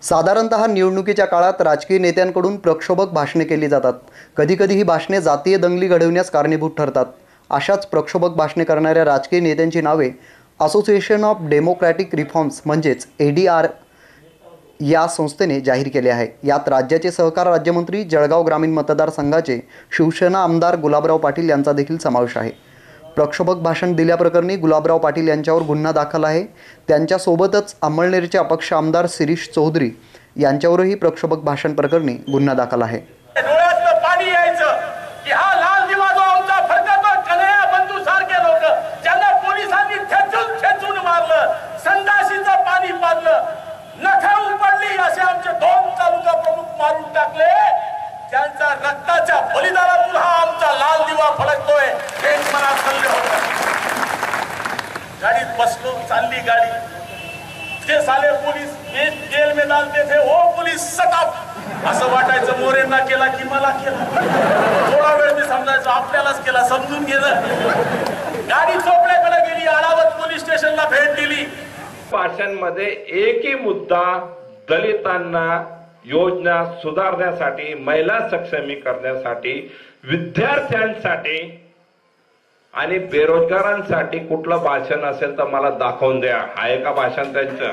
साधारणतः निवडणुकीच्या काळात राजकीय नेत्यांकडून प्रक्षोभक भाषणे केली जातात। कधीकधी ही भाषणे जातीय दंगली घडविण्यास कारणीभूत ठरतात। अशाच प्रक्षोभक भाषणे करणाऱ्या राजकीय नेत्यांची नावे असोसिएशन ऑफ डेमोक्रॅटिक रिफॉर्म्स म्हणजेच ADR या संस्थेने जाहीर केले आहे। यात राज्याचे सहकार राज्यमंत्री, जळगाव ग्रामीण मतदारसंघाचे शिवसेना आमदार गुलाबराव पाटील यांचा देखील समावेश आहे। प्रक्षोभक भाषण दिल्याप्रकरणी गुलाबराव पाटील यांच्यावर गुन्हा दाखल आहे। त्यांच्यासोबतच अंमळनेरचे अपक्ष आमदार शिरीष चौधरी यांच्यावरही प्रक्षोभक भाषण प्रकरणी गुन्हा दाखल आहे। डोळ्यातलं पाणी यायचं की हा लाल दिवा जो आमचा फडकतो कन्हैया बंधू सारखे लोक ज्यांना पोलिसांनी ठेचून मारलं, संडाशीचं पाणी पाजलं, नखं उपडली असे आमचे 2 तालुका प्रमुख मारून टाकले। त्यांचा रक्ताच्या बलिदानातून हा आमचा लाल दिवा फडकतोय हे मनात चालले होते। गाडीत बसलो, चालली गाडी, जे साले पोलीस जेल में डालते थे वो पुलिस सटाप असं वाटायचं मोरेंना केला की मला केला। थोडा वेळ मी समजायचं आपल्यालाच केला, समजून गेलं। गाडी चोपड्याकडे गेली, आरावत पोलीस स्टेशनला भेट दिली। भाषणांमध्ये एकही मुद्दा दलितांना योजना सुधारण्यासाठी, महिला सक्षमीकरणासाठी, विद्यार्थ्यांसाठी आणि बेरोजगारांसाठी कुठलं भाषण असेल तर मला दाखवून द्या। आहे का भाषण त्यांचं?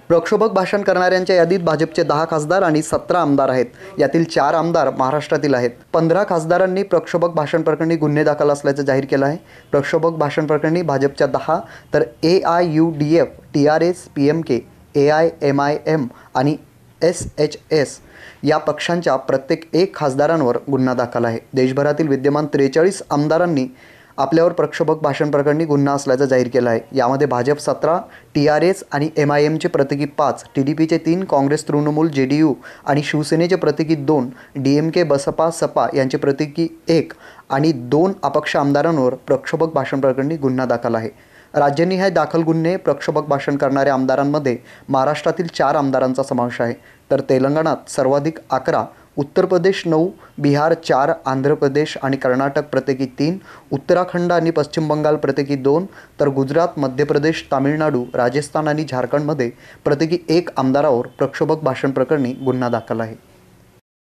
प्रक्षोभक भाषण करणाऱ्यांच्या यादीत भाजपचे 10 खासदार आणि 17 आमदार आहेत। यातील 4 आमदार महाराष्ट्रातील आहेत। 15 खासदारांनी प्रक्षोभक भाषण प्रकरणी गुन्हे दाखल असल्याचं जाहीर केलं आहे। प्रक्षोभक भाषण प्रकरणी भाजपच्या 10 तर AIUDF, TRS, PMK, AIMIM आणि SHS या पक्षांच्या प्रत्येक 1 खासदारांवर गुन्हा दाखल आहे। देशभरातील विद्यमान 43 आमदारांनी आपल्यावर प्रक्षोभक भाषण प्रकरणी गुन्हा असल्याचं जाहीर केलं आहे। यामध्ये भाजप 17, TRS आणि MIMचे प्रत्येकी 5, TDPचे 3, काँग्रेस, तृणमूल, JDU आणि शिवसेनेचे प्रत्येकी 2, DMK, बसपा, सपा यांचे प्रत्येकी 1 आणि 2 अपक्ष आमदारांवर प्रक्षोभक भाषण प्रकरणी गुन्हा दाखल आहे। राज्यनिहाय दाखल गुन्हे प्रक्षोभक भाषण करणाऱ्या आमदारांमध्ये महाराष्ट्रातील 4 आमदारांचा समावेश आहे, तर तेलंगणात सर्वाधिक 11, उत्तर प्रदेश 9, बिहार 4, आंध्र प्रदेश आणि कर्नाटक प्रत्येकी 3, उत्तराखंड आणि पश्चिम बंगाल प्रत्येकी 2, तर गुजरात, मध्य प्रदेश, तामिळनाडू, राजस्थान आणि झारखंडमध्ये प्रत्येकी 1 आमदारावर प्रक्षोभक भाषण प्रकरणी गुन्हा दाखल आहे।